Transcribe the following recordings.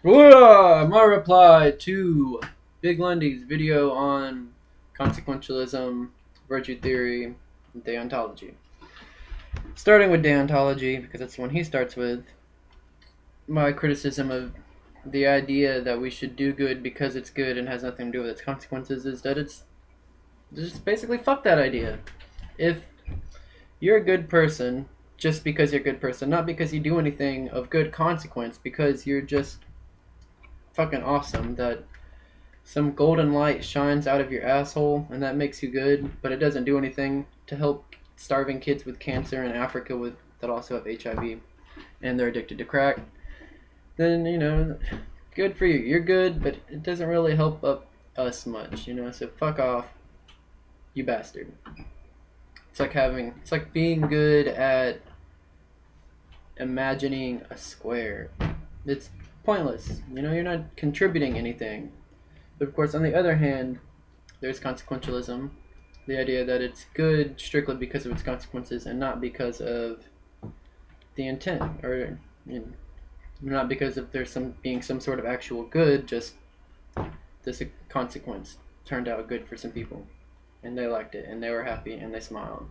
My reply to BigLundi's video on consequentialism, virtue theory, and deontology. Starting with deontology, because that's the one he starts with, my criticism of the idea that we should do good because it's good and has nothing to do with its consequences is that it's just basically fuck that idea. If you're a good person just because you're a good person, not because you do anything of good consequence, because you're just fucking awesome, that some golden light shines out of your asshole and that makes you good, but it doesn't do anything to help starving kids with cancer in Africa with that also have HIV and they're addicted to crack, then good for you. You're good, but it doesn't really help up us much. So fuck off, you bastard. It's like being good at imagining a square. It's pointless. You're not contributing anything. But of course, on the other hand, there's consequentialism, the idea that it's good strictly because of its consequences and not because of the intent, or not because of there being some sort of actual good. Just this consequence turned out good for some people, and they liked it, and they were happy, and they smiled.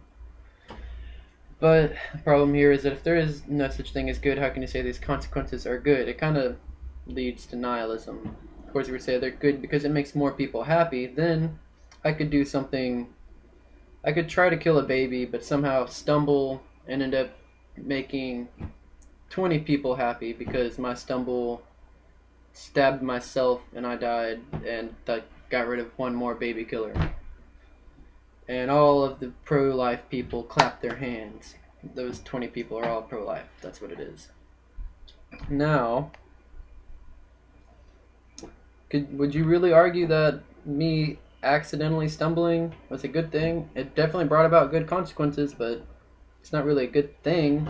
But the problem here is that if there is no such thing as good, how can you say these consequences are good? It kind of leads to nihilism. Of course, if we say they're good because it makes more people happy, then I could do something. I could try to kill a baby, but somehow stumble and end up making 20 people happy because my stumble stabbed myself and I died, and that got rid of one more baby killer. And all of the pro-life people clap their hands. Those 20 people are all pro-life. That's what it is. Now, would you really argue that me accidentally stumbling was a good thing? It definitely brought about good consequences, but it's not really a good thing.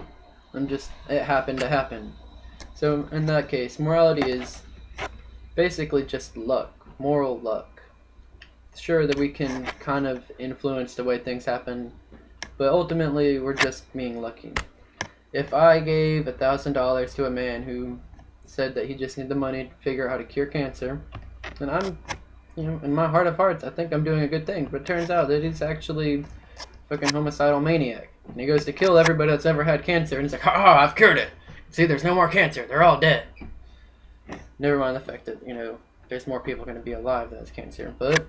It happened to happen. So in that case, morality is basically just luck, moral luck. Sure that we can kind of influence the way things happen, but ultimately we're just being lucky. If I gave $1,000 to a man who said that he just needed the money to figure out how to cure cancer, then I'm, in my heart of hearts, I think I'm doing a good thing. But it turns out that he's actually a fucking homicidal maniac, and he goes to kill everybody that's ever had cancer, and he's like, "Ha, I've cured it. See, there's no more cancer. They're all dead." Never mind the fact that there's more people going to be alive that has cancer, but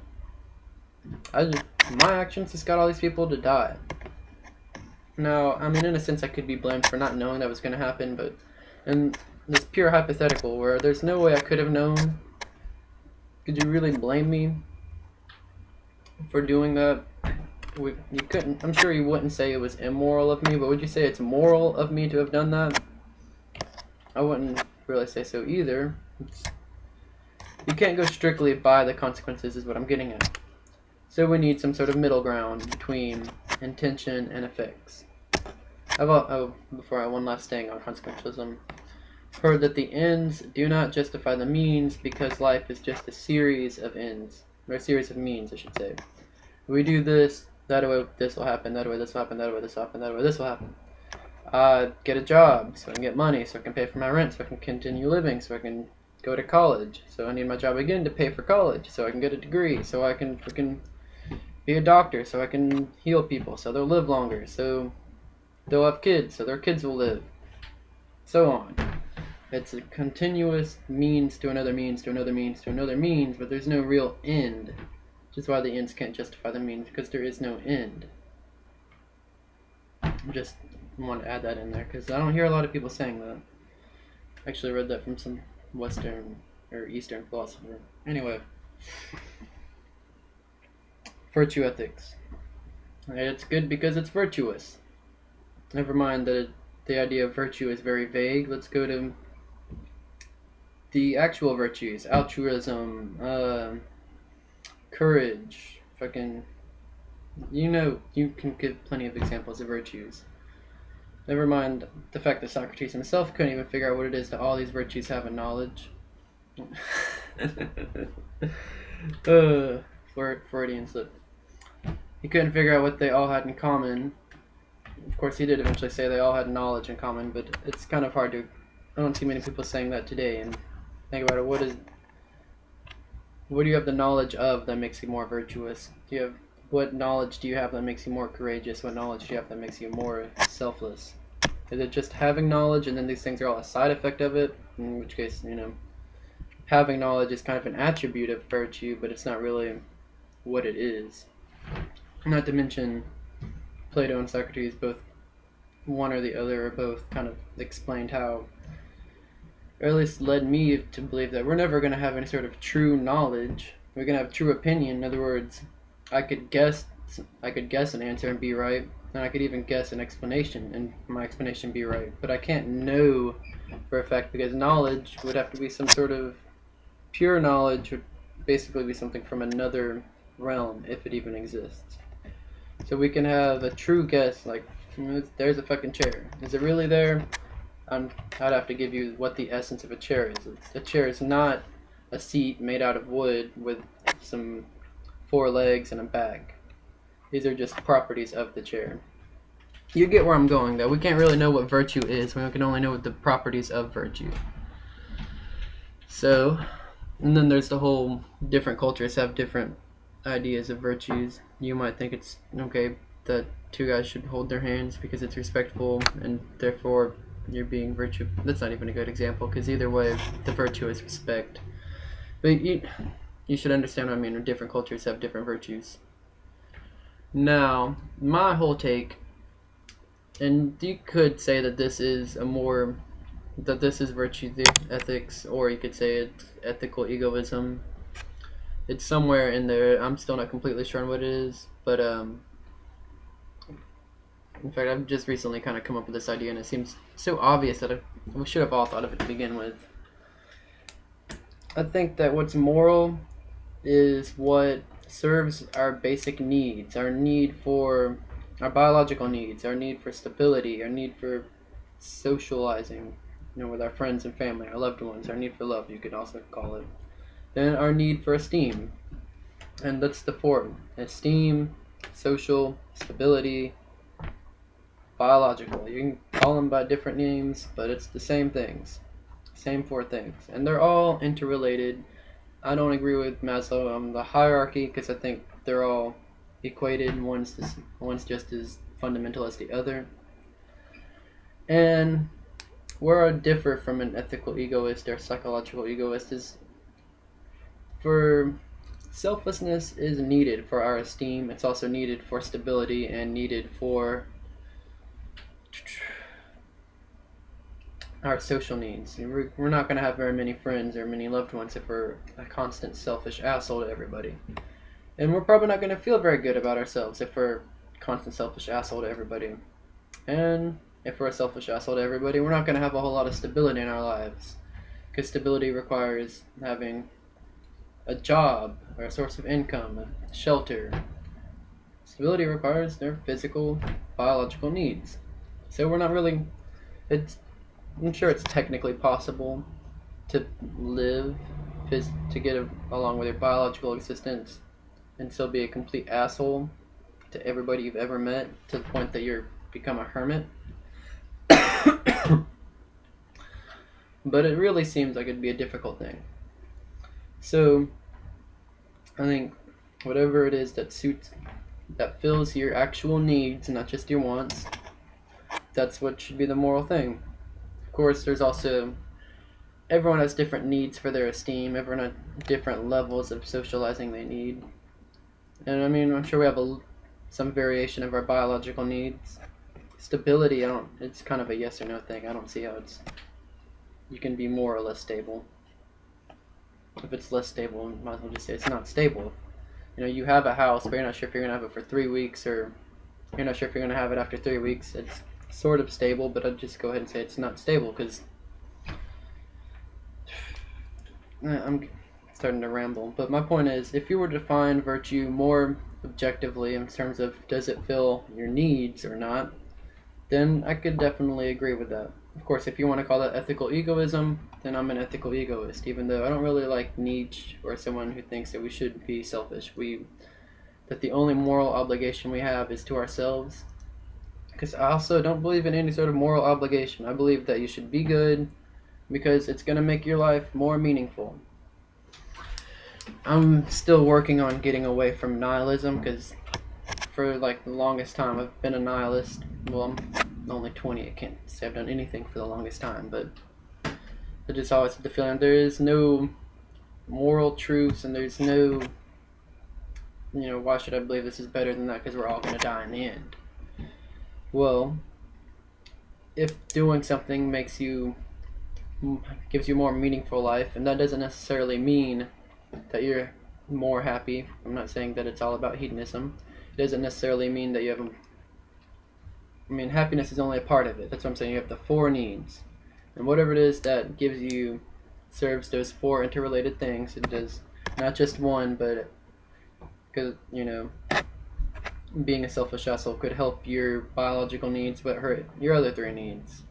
my actions just got all these people to die. Now, I mean, in a sense, I could be blamed for not knowing that was going to happen, but in this pure hypothetical where there's no way I could have known, could you really blame me for doing that? You couldn't. I'm sure you wouldn't say it was immoral of me, but would you say it's moral of me to have done that? I wouldn't really say so either. You can't go strictly by the consequences, is what I'm getting at. So we need some sort of middle ground between intention and effects. Before one last thing on consequentialism, heard that the ends do not justify the means because life is just a series of ends, or a series of means, I should say. We do this, that way this will happen, that way this will happen, that way this will happen, that way this will happen. Get a job so I can get money, so I can pay for my rent, so I can continue living, so I can go to college. So I need my job again to pay for college, so I can get a degree, so I can freaking be a doctor, so I can heal people, so they'll live longer, so they'll have kids, so their kids will live, so on. It's a continuous means to another means to another means to another means, but there's no real end, which is why the ends can't justify the means, because there is no end. I just want to add that in there, because I don't hear a lot of people saying that. I actually read that from some Western or Eastern philosopher. Anyway. Virtue ethics. It's good because it's virtuous. Never mind that the idea of virtue is very vague. Let's go to the actual virtues. Altruism, courage, fucking... you can give plenty of examples of virtues. Never mind the fact that Socrates himself couldn't even figure out what it is that all these virtues have in knowledge. Freudian slip. He couldn't figure out what they all had in common. Of course, he did eventually say they all had knowledge in common, but it's kind of hard to... I don't see many people saying that today, and Think about it. What do you have the knowledge of that makes you more virtuous? What knowledge do you have that makes you more courageous? What knowledge do you have that makes you more selfless? Is it just having knowledge and then these things are all a side effect of it? In which case, having knowledge is kind of an attribute of virtue, but it's not really what it is. Not to mention, Plato and Socrates, both one or the other, or both, kind of explained how, or at least led me to believe that we're never going to have any sort of true knowledge. We're going to have true opinion. In other words, I could guess an answer and be right, and I could even guess an explanation and my explanation be right. But I can't know for a fact, because knowledge would have to be some sort of pure knowledge, would basically be something from another realm, if it even exists. So we can have a true guess, like, there's a fucking chair. Is it really there? I'd have to give you what the essence of a chair is. A chair is not a seat made out of wood with some 4 legs and a back. These are just properties of the chair. You get where I'm going, though. We can't really know what virtue is. We can only know the properties of virtue. So, and then there's the whole different cultures have different ideas of virtues. You might think it's okay that 2 guys should hold their hands because it's respectful and therefore you're being virtue. That's not even a good example, because either way the virtue is respect. But you should understand what I mean. Different cultures have different virtues. Now, my whole take, and you could say that this is virtue, the ethics, or you could say it's ethical egoism. It's somewhere in there. I'm still not completely sure on what it is, but in fact, I've just recently kind of come up with this idea, and it seems so obvious that we should have all thought of it to begin with. I think that what's moral is what serves our basic needs, our need for our biological needs, our need for stability, our need for socializing, with our friends and family, our loved ones, our need for love, you could also call it. Then our need for esteem, and that's the 4: esteem, social, stability, biological. You can call them by different names, but it's the same things, same 4 things, and they're all interrelated. I don't agree with Maslow on the hierarchy, because I think they're all equated, and one's just as fundamental as the other. And where I differ from an ethical egoist or psychological egoist is, for selflessness is needed for our esteem. It's also needed for stability and needed for our social needs. We're not going to have very many friends or many loved ones if we're a constant selfish asshole to everybody. And we're probably not going to feel very good about ourselves if we're a constant selfish asshole to everybody. And if we're a selfish asshole to everybody, we're not going to have a whole lot of stability in our lives. Because stability requires having a job or a source of income, a shelter. Stability requires their physical, biological needs. So we're not really... I'm sure it's technically possible to live, to get along with your biological existence and still be a complete asshole to everybody you've ever met, to the point that you're become a hermit. But it really seems like it'd be a difficult thing. So I think whatever it is that fills your actual needs, not just your wants, that's what should be the moral thing. Of course, there's also, everyone has different needs for their esteem. Everyone has different levels of socializing they need. And I mean, I'm sure we have some variation of our biological needs. Stability, it's kind of a yes or no thing. I don't see how you can be more or less stable. If it's less stable, you might as well just say it's not stable. You have a house, but you're not sure if you're going to have it for 3 weeks, or you're not sure if you're going to have it after 3 weeks. It's sort of stable, but I'd just go ahead and say it's not stable, because I'm starting to ramble. But my point is, if you were to define virtue more objectively in terms of does it fill your needs or not, then I could definitely agree with that. Of course, if you want to call that ethical egoism, then I'm an ethical egoist, even though I don't really like Nietzsche or someone who thinks that we should be selfish. That the only moral obligation we have is to ourselves. Because I also don't believe in any sort of moral obligation. I believe that you should be good, because it's going to make your life more meaningful. I'm still working on getting away from nihilism, because for like the longest time I've been a nihilist. Well, I'm only 20, I can't say I've done anything for the longest time, but I just always had the feeling there is no moral truths, and there's no, why should I believe this is better than that, because we're all going to die in the end. Well, if doing something gives you more meaningful life, and that doesn't necessarily mean that you're more happy. I'm not saying that it's all about hedonism. It doesn't necessarily mean that you have happiness is only a part of it. That's what I'm saying. You have the 4 needs, and whatever it is that serves those 4 interrelated things. It does not just one, but because being a selfish asshole could help your biological needs but hurt your other 3 needs.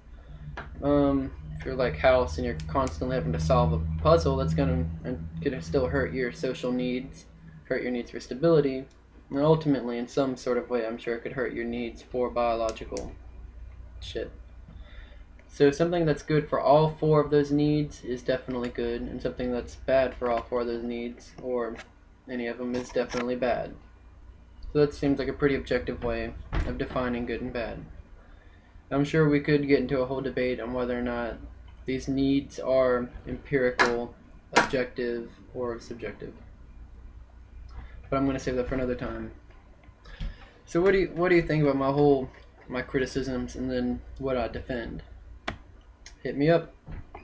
If you're like House and you're constantly having to solve a puzzle, that's gonna still hurt your social needs, hurt your needs for stability, and ultimately, in some sort of way, I'm sure it could hurt your needs for biological shit. So something that's good for all 4 of those needs is definitely good, and something that's bad for all 4 of those needs, or any of them, is definitely bad. So that seems like a pretty objective way of defining good and bad. I'm sure we could get into a whole debate on whether or not these needs are empirical, objective, or subjective. But I'm going to save that for another time. So what do you think about my criticisms and then what I defend? Hit me up.